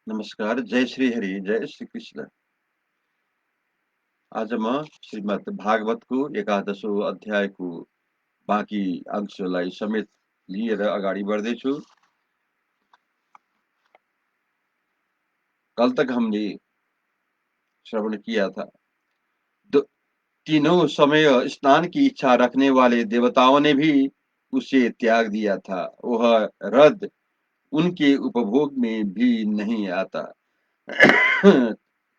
नमस्कार, जय श्री हरि, जय श्री कृष्ण। आज म श्रीमद् भागवतको 11औं अध्यायको बाँकी अंशलाई समेत लिएर अगाडि बढ्दैछु। कल तक हमने श्रवण किया था। तीनों समय स्नान की इच्छा रखने वाले देवताओं ने भी उसे त्याग दिया था। वह रद उनके उपभोग में भी नहीं आता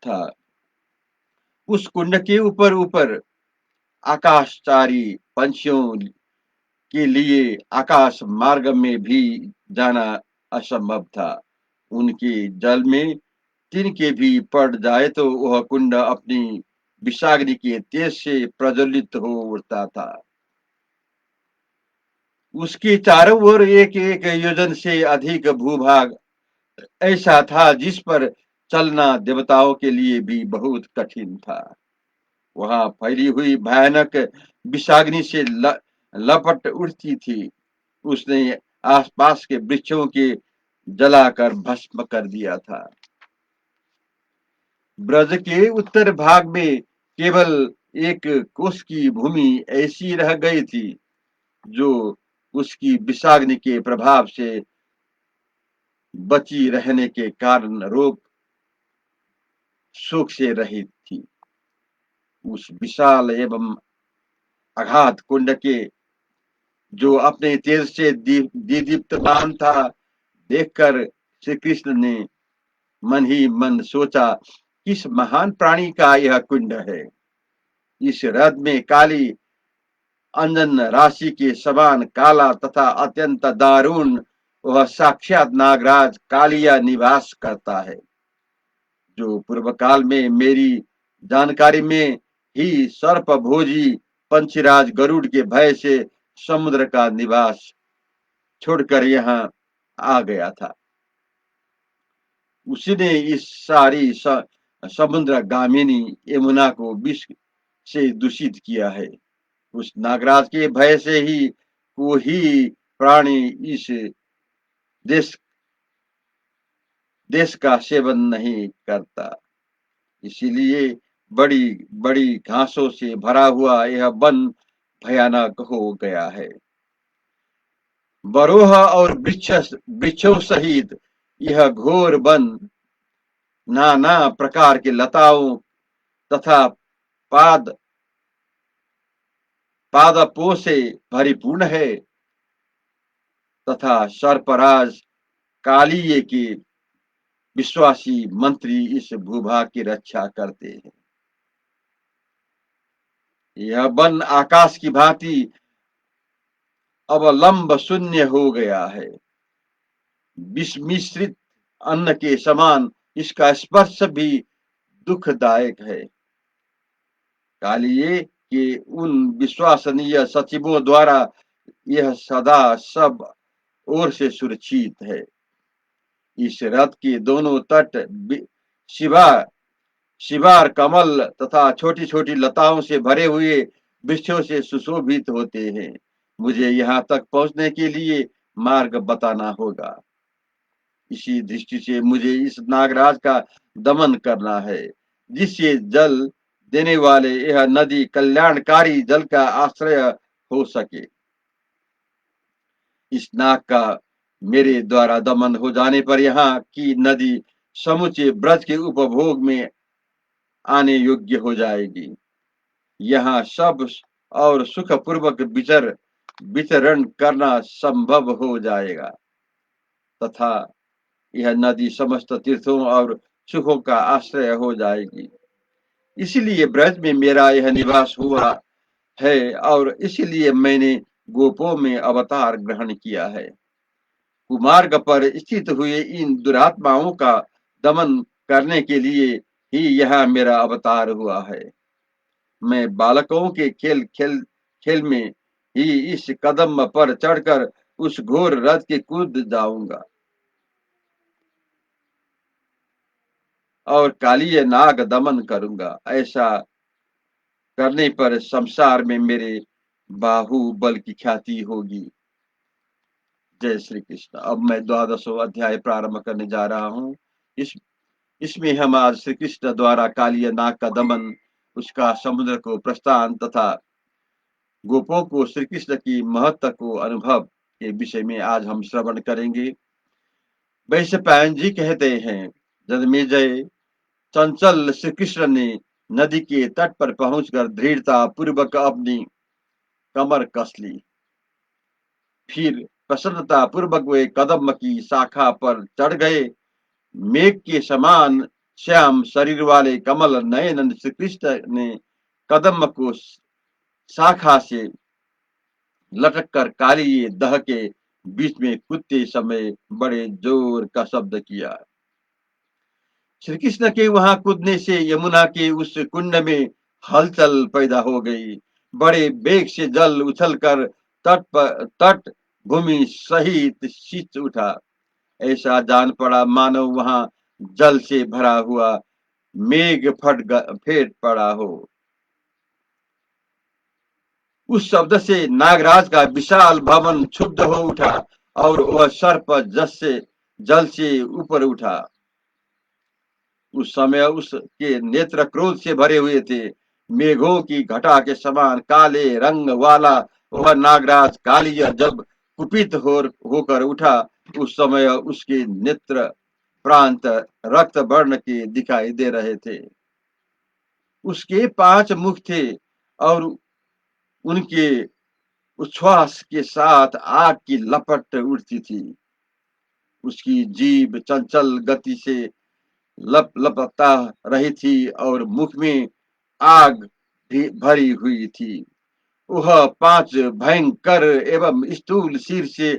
था। उस कुंड के ऊपर ऊपर आकाशचारी पंछियों के लिए आकाश मार्ग में भी जाना असंभव था। उनके जल में तिनके भी पड़ जाए तो वह कुंड अपनी विषाग्नि के तेज से प्रज्वलित हो उठता था। उसके चारों ओर एक एक योजन से अधिक भूभाग ऐसा था जिस पर चलना देवताओं के लिए भी बहुत कठिन था। वहां फैली हुई भयानक विषाग्नि से लपट उठती थी। उसने आसपास के वृक्षों के जलाकर भस्म कर दिया था। ब्रज के उत्तर भाग में केवल एक कोस की भूमि ऐसी रह गई थी जो उसकी विषाग्नि के प्रभाव से बची रहने के कारण रोग शोक से रहित थी। उस विशाल एवं अगाध कुंड के जो अपने तेज से दीदीप्तमान था, देखकर श्री कृष्ण ने मन ही मन सोचा, किस महान प्राणी का यह कुंड है। इस रथ में काली अंजन राशि के समान काला तथा अत्यंत दारुण वह साक्षात नागराज कालिया निवास करता है, जो पूर्व काल में मेरी जानकारी में ही सर्प भोजी पंचराज गरुड़ के भय से समुद्र का निवास छोड़कर यहाँ आ गया था। उसने इस सारी समुद्र गामिनी यमुना को विष से दूषित किया है। उस नागराज के भय से ही कोई प्राणी इस देश देश का सेवन नहीं करता। इसीलिए बड़ी बड़ी घासों से भरा हुआ यह वन भयानक हो गया है। बरोह और वृक्षों सहित यह घोर वन नाना प्रकार के लताओं तथा पाद पादपों से परिपूर्ण है तथा सर्पराज कालिये के विश्वासी मंत्री इस भूभाग की रक्षा करते हैं। यह वन आकाश की भांति अब लंब शून्य हो गया है। विषमिश्रित अन्न के समान इसका स्पर्श भी दुखदायक है। कालिये के उन विश्वसनीय सचिवों द्वारा यह सदा सब ओर से सुरक्षित है। इस रथ के दोनों तट शिवा शिवार कमल तथा छोटी छोटी लताओं से भरे हुए वृक्षों से सुशोभित होते हैं। मुझे यहाँ तक पहुंचने के लिए मार्ग बताना होगा। इसी दृष्टि से मुझे इस नागराज का दमन करना है, जिससे जल देने वाले यह नदी कल्याणकारी जल का आश्रय हो सके। इस नाग का मेरे द्वारा दमन हो जाने पर यहाँ की नदी समूचे ब्रज के उपभोग में आने योग्य हो जाएगी। यहाँ सब और सुखपूर्वक विचरण करना संभव हो जाएगा तथा यह नदी समस्त तीर्थों और सुखों का आश्रय हो जाएगी। इसीलिए ब्रज में मेरा यह निवास हुआ है और इसीलिए मैंने गोपों में अवतार ग्रहण किया है। कुमार्ग पर स्थित हुए इन दुरात्माओं का दमन करने के लिए ही यह मेरा अवतार हुआ है। मैं बालकों के खेल में ही इस कदम पर चढ़कर उस घोर रथ के कूद जाऊंगा और कालिय नाग दमन करूंगा। ऐसा करने पर संसार में मेरे बाहुबल की ख्याति होगी। जय श्री कृष्ण। अब मैं 12वां अध्याय प्रारंभ करने जा रहा हूँ। इस इसमें हम आज श्री कृष्ण द्वारा कालिया नाग का दमन, उसका समुद्र को प्रस्थान तथा गोपों को श्री कृष्ण की महत्व को अनुभव के विषय में आज हम श्रवण करेंगे। वैशंपायन जी कहते हैं, जन्मेजय चंचल श्री कृष्ण ने नदी के तट पर पहुंचकर दृढ़ता पूर्वक अपनी कमर कस ली। फिर प्रसन्नता पूर्वक वे कदम की शाखा पर चढ़ गए। मेघ के समान श्याम शरीर वाले कमल नयन श्री कृष्ण ने कदम को शाखा से लटक कर काली दह के बीच में कूदते समय बड़े जोर का शब्द किया। श्री कृष्ण के वहां कूदने से यमुना के उस कुंड में हलचल पैदा हो गई। बड़े वेग से जल उछलकर तट भूमि सहित सींच उठा। ऐसा जान पड़ा मानो वहां जल से भरा हुआ मेघ फेट पड़ा हो। उस शब्द से नागराज का विशाल भवन क्षुब्ध हो उठा और वह सर्प जस से जल से ऊपर उठा। उस समय उसके नेत्र क्रोध से भरे हुए थे। मेघों की घटा के समान काले रंग वाला वह नागराज कालिया जब कुपित होकर उठा, उस समय उसके नेत्र प्रांत रक्त वर्ण के दिखाई दे रहे थे। उसके 5 मुख थे और उनके उच्छ्वास के साथ आग की लपट उड़ती थी। उसकी जीभ चंचल गति से लपलपता रही थी और मुख में आग भी भरी हुई थी। वह 5 भयंकर एवं स्थूल सिर से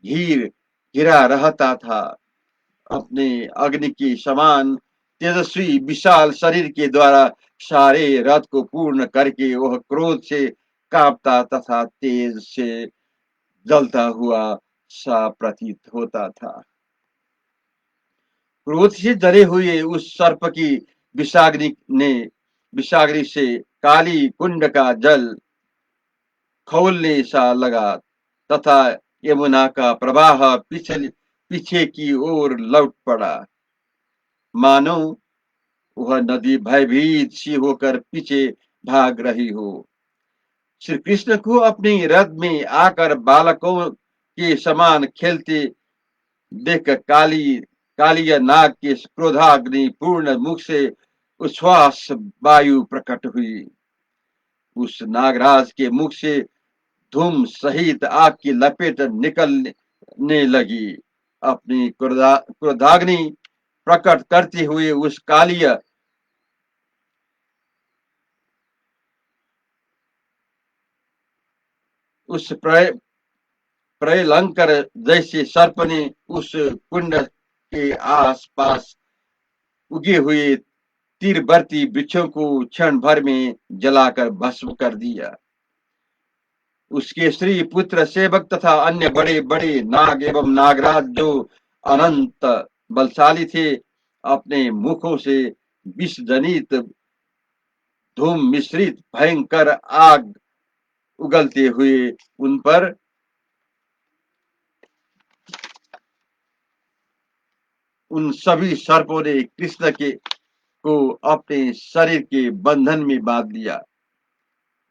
घिरा रहता था। अपने अग्नि के समान तेजस्वी विशाल शरीर के द्वारा सारे रथ को पूर्ण करके वह क्रोध से कांपता तथा तेज से जलता हुआ सा प्रतीत होता था। क्रोध से जले हुए उस सर्प की विषाग्नि से काली कुंड का जल खौलने सा लगा तथा यमुना का प्रवाह पीछे की ओर लौट पड़ा। मानो वह नदी भयभीत सी होकर पीछे भाग रही हो। श्री कृष्ण को अपनी रथ में आकर बालकों के समान खेलते देख कालिया नाग के क्रोधाग्नि पूर्ण मुख से उच्छ्वास वायु प्रकट हुई। उस नागराज के मुख से धूम सहित आग की लपेट निकलने लगी। अपनी क्रोधाग्नि प्रकट करते हुए उस कालिया उस प्रलंकर जैसे सर्प ने उस कुंड के आसपास उगे हुए तीरवर्ती वृक्षों को क्षण भर में जलाकर भस्म कर दिया। उसके स्त्री पुत्र सेवक तथा अन्य बड़े बड़े नाग एवं नागराज जो अनंत बलशाली थे, अपने मुखों से विष जनित धूम मिश्रित भयंकर आग उगलते हुए उन पर उन सभी सर्पों ने कृष्ण के को अपने शरीर के बंधन में बांध दिया।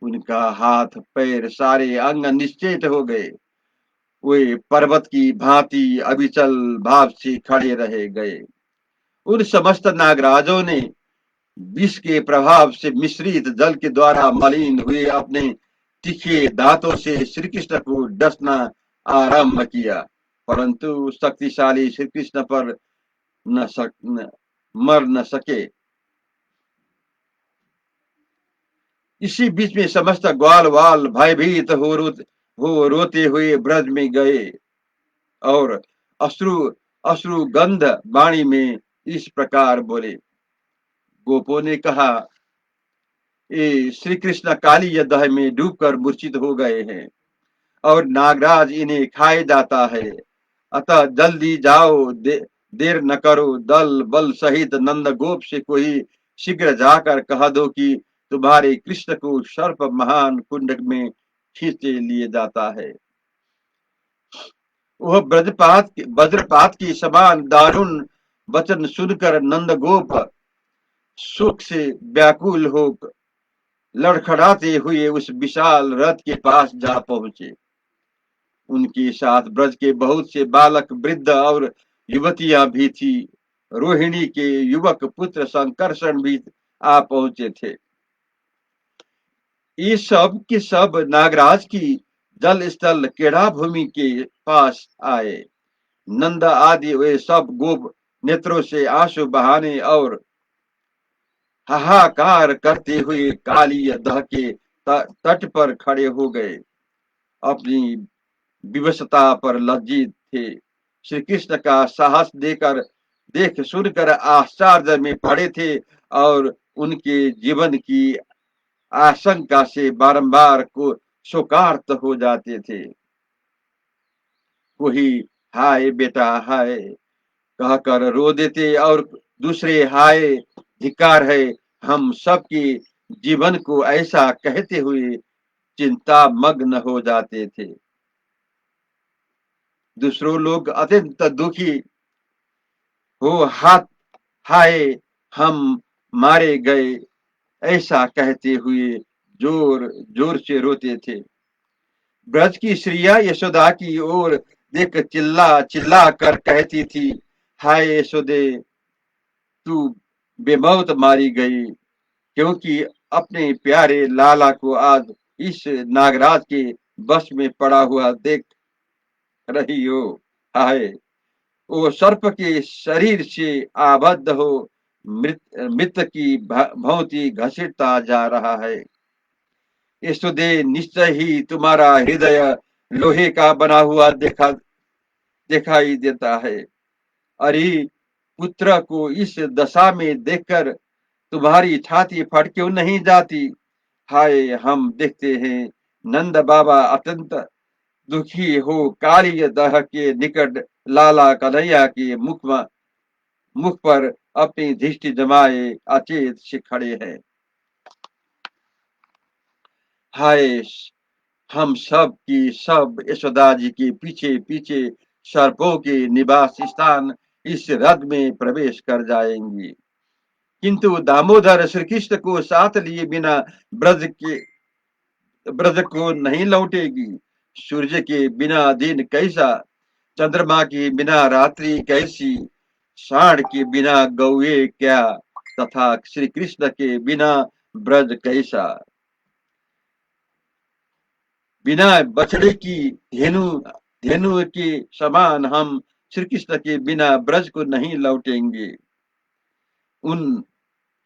उनका हाथ पैर सारे अंग निश्चेत हो गए। वे पर्वत की भांति अविचल भाव से खड़े रह गए। उन समस्त नागराजों ने विष के प्रभाव से मिश्रित जल के द्वारा मलिन हुए अपने तीखे दांतों से श्री कृष्ण को डसना आरंभ किया, परंतु शक्तिशाली श्री कृष्ण पर मर न सके। इसी बीच में समस्त ग्वाल वाल भयभीत हो रोते हुए ब्रज में गए और अश्रु अश्रु गंध वाणी में इस प्रकार बोले। गोपों ने कहा, ये श्री कृष्ण काली दह में डूबकर मूर्छित हो गए हैं और नागराज इन्हें खाए जाता है। अतः जल्दी जाओ, देर न करो। दल बल सहित नंद गोप से कोई शीघ्र जाकर कह दो कि तुम्हारे कृष्ण को सर्प महान कुंड में खींचे लिए जाता है। वह वज्रपात की समान दारुण वचन सुनकर नंद गोप सुख से व्याकुल हो लड़खड़ाते हुए उस विशाल रथ के पास जा पहुंचे। उनके साथ ब्रज के बहुत से बालक, वृद्ध और युवतियां भी थी। रोहिणी के युवक पुत्र संकर्षण भी आ पहुंचे थे। ये सब के सब नागराज की जल स्थल क्रीड़ा भूमि के पास आए। नंद आदि वे सब गोप नेत्रों से आंसू बहाने और हाहाकार करते हुए काली दह के तट पर खड़े हो गए। अपनी विवशता पर लज्जित थे। श्री कृष्ण का साहस देख सुनकर आश्चर्य में पड़े थे और उनके जीवन की आशंका से बारंबार को शोकार्त हो जाते थे। कोई हाय बेटा हाय कहकर रो देते और दूसरे हाय धिक्कार है, हम सबके जीवन को ऐसा कहते हुए चिंता मग्न हो जाते थे। दूसरों लोग अत्यंत दुखी हो हाथ हाय हम मारे गए ऐसा कहते हुए जोर जोर से रोते थे। ब्रज की श्रिया यशोदा की ओर देख चिल्ला चिल्ला कर कहती थी, हाय यशोदे तू बेमौत मारी गई, क्योंकि अपने प्यारे लाला को आज इस नागराज के बस में पड़ा हुआ देख रही हो। हाय वो सर्प के शरीर से आबद्ध हो मृत मृत की भांति घसीटता जा रहा है। यशोदे निश्चय ही तुम्हारा हृदय लोहे का बना हुआ दिखाई देता है। अरे पुत्र को इस दशा में देखकर तुम्हारी छाती फट क्यों नहीं जाती। हाय हम देखते हैं नंद बाबा अत्यंत दुखी हो काली दह के निकट लाला कन्हैया के मुख पर अपनी दृष्टि जमाए अचेत से खड़े हैं। हाय हम सब की सब यशोदा जी के पीछे पीछे सर्पों के निवास स्थान इस रथ में प्रवेश कर जाएंगी, किंतु दामोदर श्री कृष्ण को साथ लिए बिना ब्रज को नहीं लौटेगी। सूर्य के बिना दिन कैसा, चंद्रमा के बिना रात्रि कैसी, सांड के बिना गौए क्या, तथा श्री कृष्ण के बिना ब्रज कैसा। बिना बछड़े की धेनु धेनु के समान हम श्री कृष्ण के बिना ब्रज को नहीं लौटेंगे। उन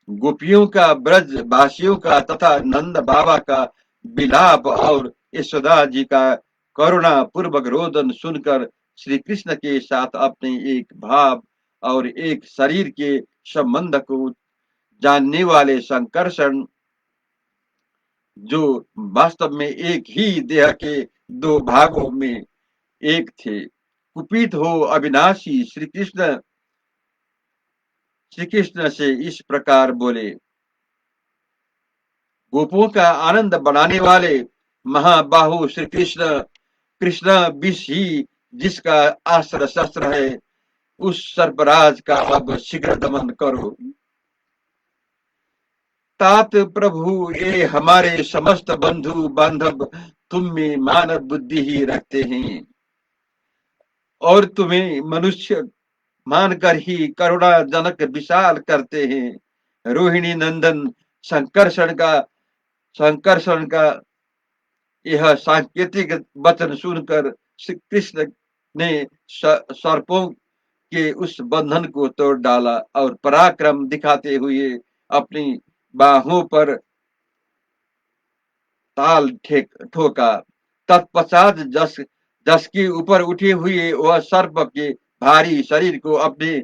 गोपियों का, ब्रज वासियों का तथा नंद बाबा का विलाप और यशोदा जी का करुणा पूर्वक रोदन सुनकर श्री कृष्ण के साथ अपने एक भाव और एक शरीर के संबंध को जानने वाले संकर्षण, जो वास्तव में एक ही देह के दो भागों में एक थे, कुपित हो अविनाशी श्री कृष्ण से इस प्रकार बोले। गोपों का आनंद बढ़ाने वाले महाबाहु श्री कृष्ण कृष्ण विष ही जिसका अस्त्र शस्त्र है, उस सर्पराज का अब शीघ्र दमन करो। तात प्रभु ये हमारे समस्त बंधु बांधव तुम में मानव बुद्धि ही रखते हैं और तुम्हें मनुष्य मानकर ही करुणाजनक विशाल करते हैं। रोहिणी नंदन संकर्षण का यह सांकेतिक वचन सुनकर श्री कृष्ण ने सर्पों के उस बंधन को तोड़ डाला और पराक्रम दिखाते हुए अपनी बाहों पर ताल ठोका। तत्पश्चात जस के ऊपर उठे हुए वह सर्प के भारी शरीर को अपने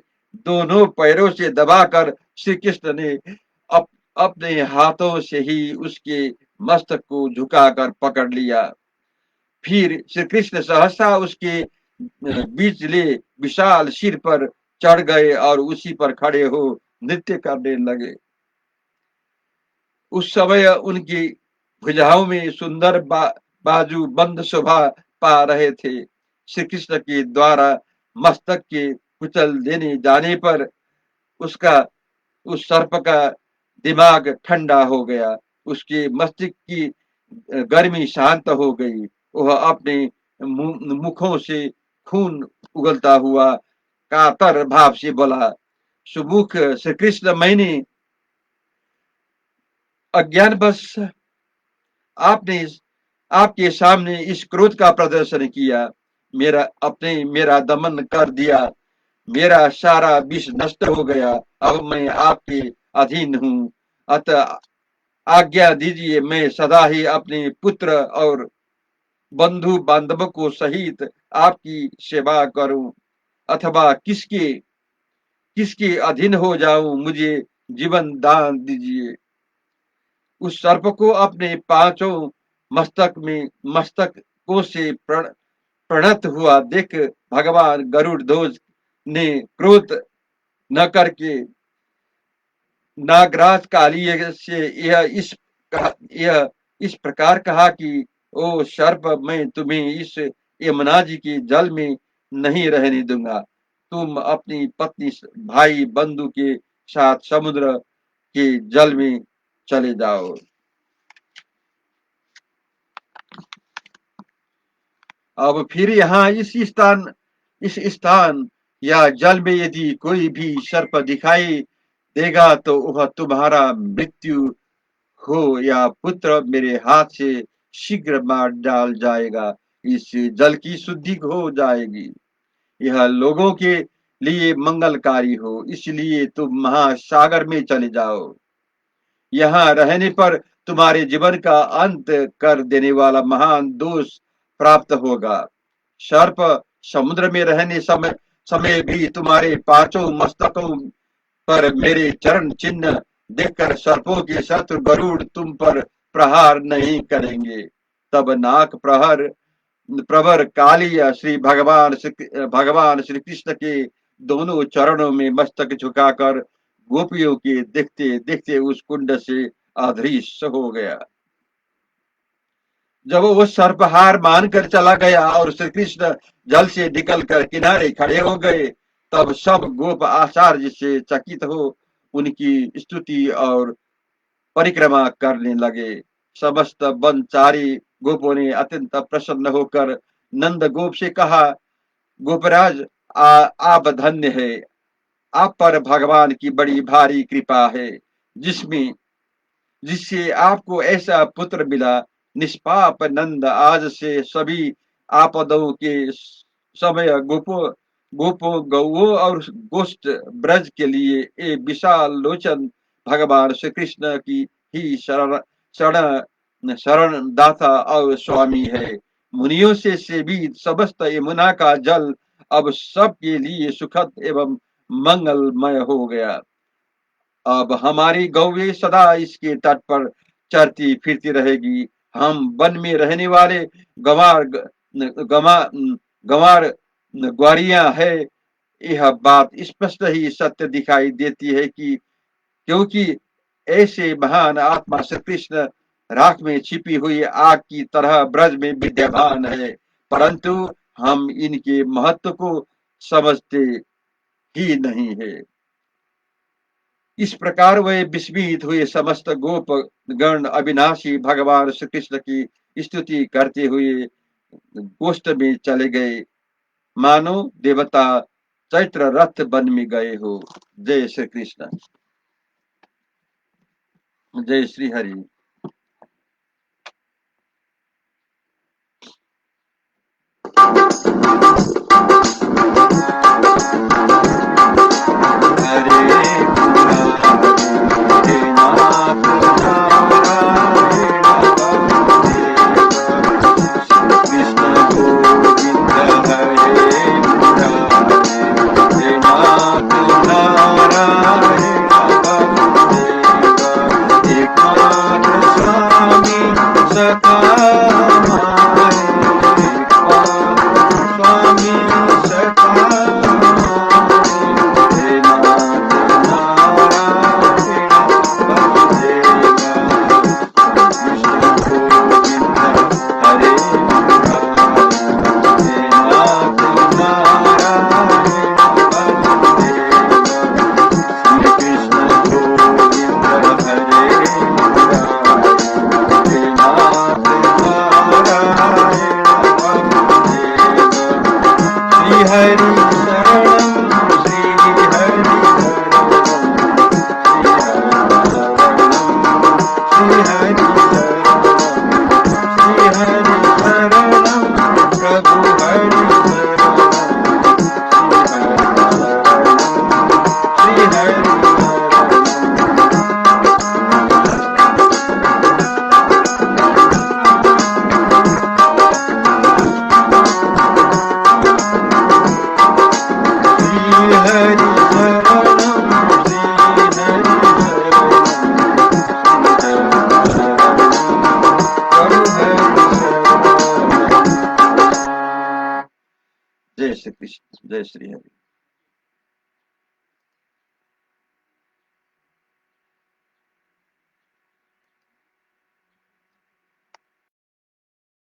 दोनों पैरों से दबाकर श्री कृष्ण ने अपने हाथों से ही उसके मस्तक को झुकाकर पकड़ लिया। फिर श्री कृष्ण सहसा उसके बीचले विशाल सिर पर चढ़ गए और उसी पर खड़े हो नृत्य करने लगे। उस समय उनकी भुजाओं में सुंदर बाजू बंद शोभा पा रहे थे। श्री कृष्ण के द्वारा मस्तक के कुचल देने जाने पर उसका उस सर्प का दिमाग ठंडा हो गया, उसके मस्तिष्क की गर्मी शांत हो गई। वह अपने मुखों से खून उगलता हुआ कातर भाव से बोला, सुमुख श्री कृष्ण, मैंने अज्ञानवश आपने आपके सामने इस क्रोध का प्रदर्शन किया, मेरा दमन कर दिया, मेरा सारा विष नष्ट हो गया। अब मैं आपके अधीन हूँ, अतः आज्ञा दीजिए, मैं सदा ही अपने पुत्र और बंधु बांधवों को सहित आपकी सेवा करूं, अथवा किसके किसके अधीन हो जाऊं, मुझे जीवन दान दीजिए। उस सर्प को अपने पांचों मस्तकों से प्रणत हुआ देख भगवान गरुड़ ध्वज ने क्रोध न करके नागराज कालिय से यह इस प्रकार कहा कि ओ सर्प, मैं तुम्हें इस यमुना जी के जल में नहीं रहने दूंगा। तुम अपनी पत्नी भाई बंधु के साथ समुद्र के जल में चले जाओ। अब फिर यहाँ इस स्थान या जल में यदि कोई भी सर्प दिखाई देगा तो वह तुम्हारा मृत्यु हो या पुत्र मेरे हाथ से शीघ्र मार डाल जाएगा। इस जल की शुद्धि हो जाएगी, यह लोगों के लिए मंगलकारी हो, इसलिए तुम महासागर में चले जाओ। यहाँ रहने पर तुम्हारे जीवन का अंत कर देने वाला महान दोष प्राप्त होगा। सर्प समुद्र में रहने समय भी तुम्हारे पांचों मस्तकों पर मेरे चरण चिन्ह देखकर सर्पों के शत्रु गरुड़ तुम पर प्रहार नहीं करेंगे। तब नाक प्रवर काली श्री भगवान श्री कृष्ण के दोनों चरणों में मस्तक झुकाकर गोपियों के देखते देखते उस कुंड से अदृश्य हो गया। जब वो सर्प हार मानकर चला गया और श्री कृष्ण जल से निकलकर किनारे खड़े हो गए, तब सब गोप आचार्य से चकित हो उनकी स्तुति और परिक्रमा करने लगे। समस्त वनचारी गोपों ने अत्यंत प्रसन्न होकर नंद गोप से कहा, गोपराज, आप धन्य है, आप पर भगवान की बड़ी भारी कृपा है, जिसमें जिससे आपको ऐसा पुत्र मिला। निष्पाप नंद, आज से सभी आपदों के समय गोपों गौओं और गोष्ठ ब्रज के लिए एक विशाल लोचन भगवान श्री कृष्ण की ही शरण दाता और स्वामी है। मुनियों से सेवित समस्त यमुना का जल अब सबके लिए सुखद एवं मंगलमय हो गया। अब हमारी गौवे सदा इसके तट पर चरती फिरती रहेगी। हम वन में रहने वाले गंवार गंवा गंवार ग्वारियां है। यह बात स्पष्ट ही सत्य दिखाई देती है कि क्योंकि ऐसे महान आत्मा श्री कृष्ण राख में छिपी हुई आग की तरह ब्रज में विद्यमान है, परंतु हम इनके महत्व को समझते ही नहीं है। इस प्रकार वे विस्मित हुए समस्त गोप गण अविनाशी भगवान श्री कृष्ण की स्तुति करते हुए गोष्ठ में चले गए, मानो देवता चैत्र रथ वन में गए हो। जय श्री कृष्ण, जय श्री हरि।